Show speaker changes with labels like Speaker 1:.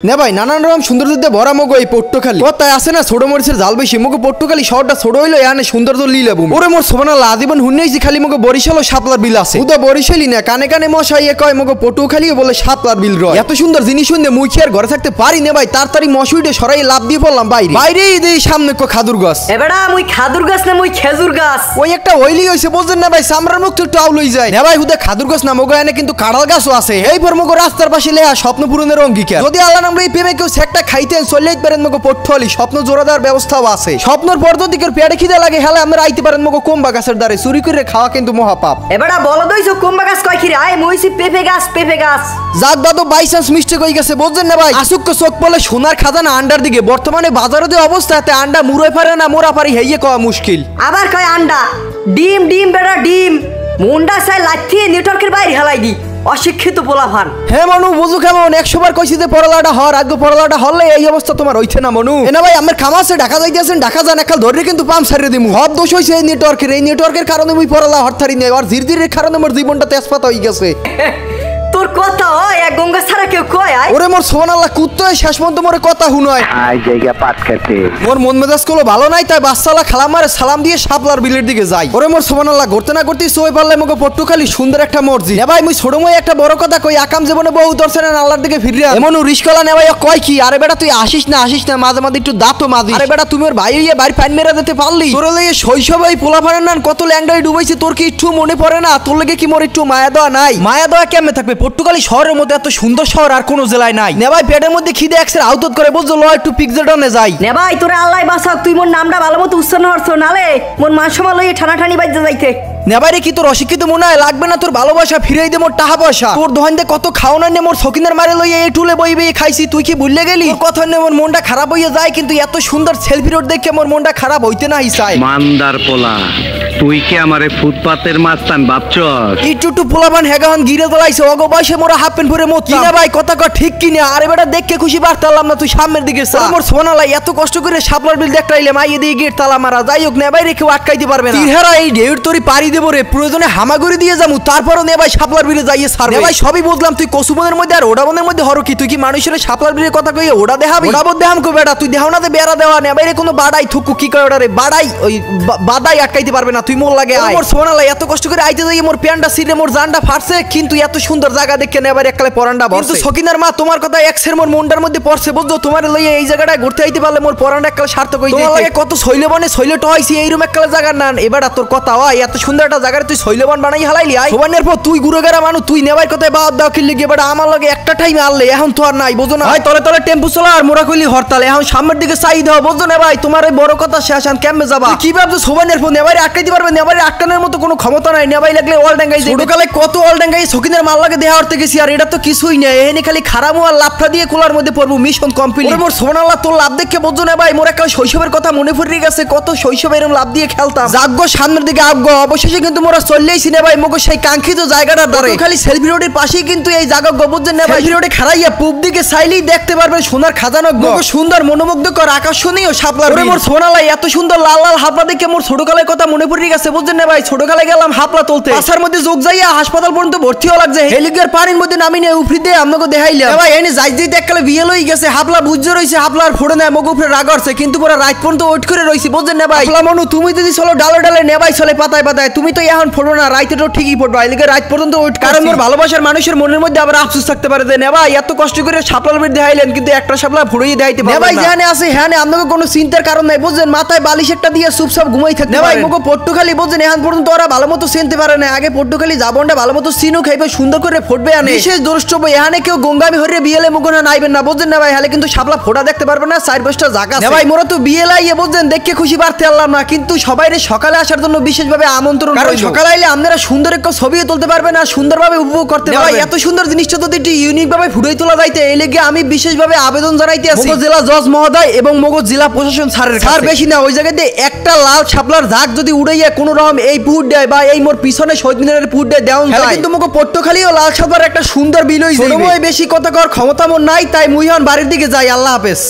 Speaker 1: না ভাই নানান রকম সৌন্দর্যতে ভরা মগো এই পট্টখালি কথায় আছে না ছোট মরিচের জাল বেশি মগো পট্টখালি শহরটা ছোট হইলো এখানে সৌন্দর্য লীলাবু ওরে মোর সোবানাল্লাহ আজীবন হুন্নেছি খালি মগো বরিশাল ও শাপলার বিল আছে উদা বরিশালই না কানে কানে মশাই এ কয় মগো পটুখালিও বলে শাপলার বিল রয় এত সুন্দর জিনিস শুনতে মুই কি আর ঘরে থাকতে পারি না ভাই তাড়াতাড়ি মশুইটে সরাই লাভ দিয়ে পড়লাম বাইরে বাইরেই দেই সামনে কো খাদুর গাছ
Speaker 2: এবারে মুই খাদুর গাছ না মুই খেজুর গাছ
Speaker 1: ওই একটা হইলি হইছে বুঝছেন না ভাই সামরার মুখ একটু আউল হই যায় না ভাই হুদা খাদুর গাছ না মগো এনে কিন্তু কাঁড়াল গাছও আছে এই পর মগো রাস্তার পাশে লেয়া স্বপ্ন পূরণের অঙ্গীকার যদি আল্লাহ নামে এই প্রেমে কেউ একটা খাইতেন চলেই পারেন মগো পট্টখালি স্বপ্ন জোড়াদার ব্যবস্থাও আছে স্বপ্নের পর দিকের পেটে খিদে লাগে হেলে আমরা আইতে পারেন মগো কোম্বা গাছের দ্বারে চুরি করে খাওয়া কিন্তু মহাপাপ
Speaker 2: এবারে বল দইছো কোম্বা গাছ কয় খিরে আয় মুইছি পেঁপে গাছ
Speaker 1: যাক দাদু বাইচান্স মিস্টেক হয়ে গেছে বুঝছেন না ভাই আসুক চোখ পড়লে সোনার খাজানা আন্ডার দিকে বর্তমানে বাজারে যে অবস্থা এতে আন্ডা মুড়ে পারে না মোরা পারি হেইয়ে কওয়া মুশকিল
Speaker 2: আবার কয় আন্ডা ডিম ডিম বেড়া ডিম মুন্ডা চাই লাথিয়ে নেটওয়ার্কের বাইরে হেলাই দি অশিক্ষিত পোলাভান
Speaker 1: হে মনু বুঝু কেমন 100 বার কইছি যে পড়ালাটা হর আগে পড়ালাটা হলে এই অবস্থা তোমার হইছে না মনু এনা ভাই আমার খামাসে ঢাকা যাইতেছেন ঢাকা যান একাল ধরে কিন্তু পাম সারিয়ে দিমু সব দোষ হইছে এই নেটওয়ার্কের কারণে মুই পড়ালা হরথারি নাই আর ধীর কারণে মোর জীবনটা তেজপাতা হই গেছে
Speaker 2: তোর কথা হয় এক গঙ্গা ছাড়া কেউ কয় আয়
Speaker 1: ওরে মোর সোনাল্লাহ কুত্তয় শেষ পর্যন্ত মোরে কথা হুনয়
Speaker 3: আই জায়গা পাট খাতে
Speaker 1: মোর মন মেজাজ গুলো ভালো নাই তাই বাচ্চালা খালামারে সালাম দিয়ে শাপলার বিলের দিকে যাই ওরে মোর সোনাল্লাহ ঘুরতে না করতে সই পারলে মগো পট্টখালি সুন্দর একটা মসজিদ এ ভাই মুই ছোটময় একটা বড় কথা কই আকাম জীবনে বহু দর্শনে আল্লাহর দিকে ফিরিয়া এমন রিশকলা নে ভাই কয় কি আরে বেটা তুই আসিস না মাঝে মাঝে একটু দাঁতও মাদি আরে বেটা তুমি ওর ভাই হইয়া বাড়ি পাইন মেরা দিতে পারলি তোর লইয়ে শৈশবে এই পোলাপাড়ার নান কত ল্যাংডাই ডুবাইছে তোর কি একটু মনে পড়ে না তোর লাগে কি মোর একটু মায়া দেওয়া নাই মায়া দেওয়া কেমনে থাকবে পট্টখালি শহরের মধ্যে এত সুন্দর শহর আর কোনো জেলায় নাই নে ভাই পেটের মধ্যে খিদে একসের আউতত করে বুঝছো ল একটু পিকজেটনে যাই
Speaker 2: নে ভাই তোরে আল্লাহ বাঁচাক তুই মোর নামটা ভালো মতো উচ্চারণ হরছ নালে মোর মান সময় লইয়ে ঠানাঠানি বাইতে যাইতে
Speaker 1: নেবারে কি তোর অশিক্ষিত মনে হয় লাগবে না তোর ভালোবাসা ফিরাই দে মোর টাকা পয়সা তোর দোহান দে কত খাওনা নে মোর সকিনের মারে লইয়া এই টুলে বইবে খাইছি তুই কি ভুললে গেলি তোর কথা নে মোর মনটা খারাপ হইয়া যায় কিন্তু এত সুন্দর সেলফি রোড দেখে মোর মনটা খারাপ হইতে না হিসাই
Speaker 3: মানদার পোলা তুই কি আমারে ফুটপাতের মাস্তান ভাবছস
Speaker 1: একটু পোলাবান হেগাহন গিরে দলাইছে অগো বয়সে মোরা হাফ প্যান্ট পরে মত কিনা ভাই কথা কর ঠিক কিনা আরে বেটা দেখকে খুশি বাড়তালাম না তুই সামনের দিকে চল মোর সোনালাই এত কষ্ট করে শাপলার বিল দেখটাইলে মাই এদিকে গেট তালা মারা যাই হোক নে ভাই রেখে আটকাইতে পারবে না তিরহারা এই ঢেউর তোরি পারি দেব রে প্রয়োজনে হামাগুড়ি দিয়ে যামু তারপরও নে ভাই শাপলার বিলে যাইয়ে ছাড়বে নে ভাই সবই বুঝলাম তুই কসুবনের মধ্যে আর ওডাবনের মধ্যে হরো কি তুই কি মানুষের শাপলার বিলের কথা কইয়ে ওডা দেখাবি ওডাবো দেখাম কো বেটা তুই দেখাও না দে বেড়া দেওয়া নে ভাই রে কোনো বাড়াই থুকু কি কয় ওডা রে বাড়াই ওই বাদাই আটকাইতে পারবে না তুই মোর লাগে আয় মোর সোনালাই এত কষ্ট করে আইতে যাই মোর প্যান্টটা সিরে মোর জানটা ফাটছে কিন্তু এত সুন্দর জায়গা দেখে নে ভাই এককালে পরান্ডা বসে কিন্তু সকিনার মা তোমার কথা এক্সের মোর মনটার মধ্যে পড়ছে বুঝছো তোমার লইয়া এই জায়গাটায় ঘুরতে আইতে পারলে মোর পরান্ডা এককালে সার্থক হই তোমার লাগে কত শৈলবনে শৈলট হইছি এইরকম এককালে জায়গা না এবারে তোর কথা হয় এত সুন্দর একটা জায়গা তুই শৈলবন বানাই হালাইলি আই সোবানের পর তুই গুরুগারা মানু তুই নেবার কথায় বাদ দাও কি লিগে বেটা আমার লগে একটা টাইমে আনলে এখন তো আর নাই বুঝো না ভাই তলে তলে টেম্পু চলা আর মোরা কইলি হরতাল এখন সামনের দিকে চাই দাও বুঝছো না ভাই তোমার এই বড় কথা শেষ আন কেমনে যাবা কি ভাবছো সোবানের পর নেবারে আটকাইতে পারবে নেবারে আটকানোর মতো কোনো ক্ষমতা নাই নেবাই লাগলে অল ডাঙ্গাই যাবে ছোটকালে কত অল ডাঙ্গাই সকিনের মাল লাগে দেহা হরতে গেছি আর এটা তো কিছুই না এনে খালি খারামু আর লাফটা দিয়ে কোলার মধ্যে পড়বো মিশন কমপ্লিট মোর সোনাল্লাহ তোর লাভ দেখে বুঝছো না ভাই মোর একটা শৈশবের কথা মনে পড়ে গেছে কত শৈশবে এরকম লাভ দিয়ে খেলতাম যাগ্য সামনের দিকে আগ্য অবশেষে কিন্তু মোরা চললেইছি না ভাই মগো সেই কাঙ্ক্ষিত জায়গাটার ধরে খালি সেলফি রোডের পাশেই কিন্তু এই জায়গা বুঝছেন না ভাই সেলফি রোডে খাড়াইয়া পূব দিকে চাইলেই দেখতে পারবেন সোনার খাজানো মগো সুন্দর মনোমুগ্ধকর আকর্ষণীয় শাপলার বিল মোর সোনালাই এত সুন্দর লাল লাল হাপলা দেখে মোর ছোটকালের কথা মনে পড়ে গেছে বুঝছেন না ভাই ছোটকালে গেলাম হাপলা তুলতে আসার মধ্যে যোগ যাইয়া হাসপাতাল পর্যন্ত ভর্তি হওয়া লাগছে হেলিকপ্টার পানির মধ্যে নামি নিয়ে উফরি দিয়ে আমাকে দেখাইলাম ভাই এনে যাই দিতে এককালে বিয়ে লই গেছে হাপলা বুঝতে রইছে হাপলার ফোড়ে নেয় মগো উপরে রাগ আসছে কিন্তু পুরো রাত পর্যন্ত ওয়েট করে রইছি বুঝছেন না ভাই হাপলা মনু তুমি যদি চলো ডালে ডালে নেবাই চলে পাতায় পাতায় তুমি তো এখন ফোড়ো না রাইতে তো ঠিকই পড়বা এদিকে রাত পর্যন্ত ওয়েট কারণ মোর ভালোবাসার মানুষের মনের মধ্যে আবার আফসোস থাকতে পারে যে নেবা এত কষ্ট করে শাপলার বিল দেখাইলেন কিন্তু একটা শাপলা ফুড়িয়ে দেখাইতে পারবেন না ভাই জানে আছে হ্যাঁ আপনাকে কোনো চিন্তার কারণ নাই বুঝছেন মাথায় বালিশ একটা দিয়ে চুপচাপ ঘুমাই থাকতে ভাই মগো পট্টখালি বুঝছেন এখন পর্যন্ত ওরা ভালো মতো চিনতে পারে না আগে পট্টখালি জাবনটা ভালো মতো চিনো খাইবে সুন্দর করে ফুটবে আনে বিশেষ দ্রষ্টব্য এখানে কেউ গঙ্গামি হরে বিয়েলে মুগনা নাইবেন না বুঝছেন না ভাই হলে কিন্তু শাপলা ফোটা দেখতে পারবে না চার পাঁচটা জায়গা আছে ভাই মোরা তো বিয়েলাই বুঝছেন দেখে খুশি বাড়তে আনলাম না কিন্তু সবাই সকালে আসার জন্য বিশেষভাবে আমন্ত্রণ কারণ সকালে আইলে আপনারা সুন্দর একটা ছবিও তুলতে পারবেন না সুন্দরভাবে উপভোগ করতে পারবেন ভাই এত সুন্দর জিনিসটা যদি একটু ইউনিক ভাবে ফুটাই তোলা যাইতে এই লেগে আমি বিশেষভাবে আবেদন জানাইতে আছি মগো জেলা জজ মহোদয় এবং মগো জেলা প্রশাসন স্যারের কাছে স্যার বেশি না ওই জায়গাতে একটা লাল শাপলার ঝাঁক যদি উড়াইয়া কোনো রকম এই পুট দেয় বা এই মোর পিছনে শহীদ মিনারের পুট দেয় দেওয়া যায় কিন্তু মগো পট্টখালিও লাল শাপলার একটা সুন্দর বিল হই যাবে বেশি কথা কর ক্ষমতা মোর নাই তাই মুইহান বাড়ির দিকে যাই আল্লাহ হাফেজ।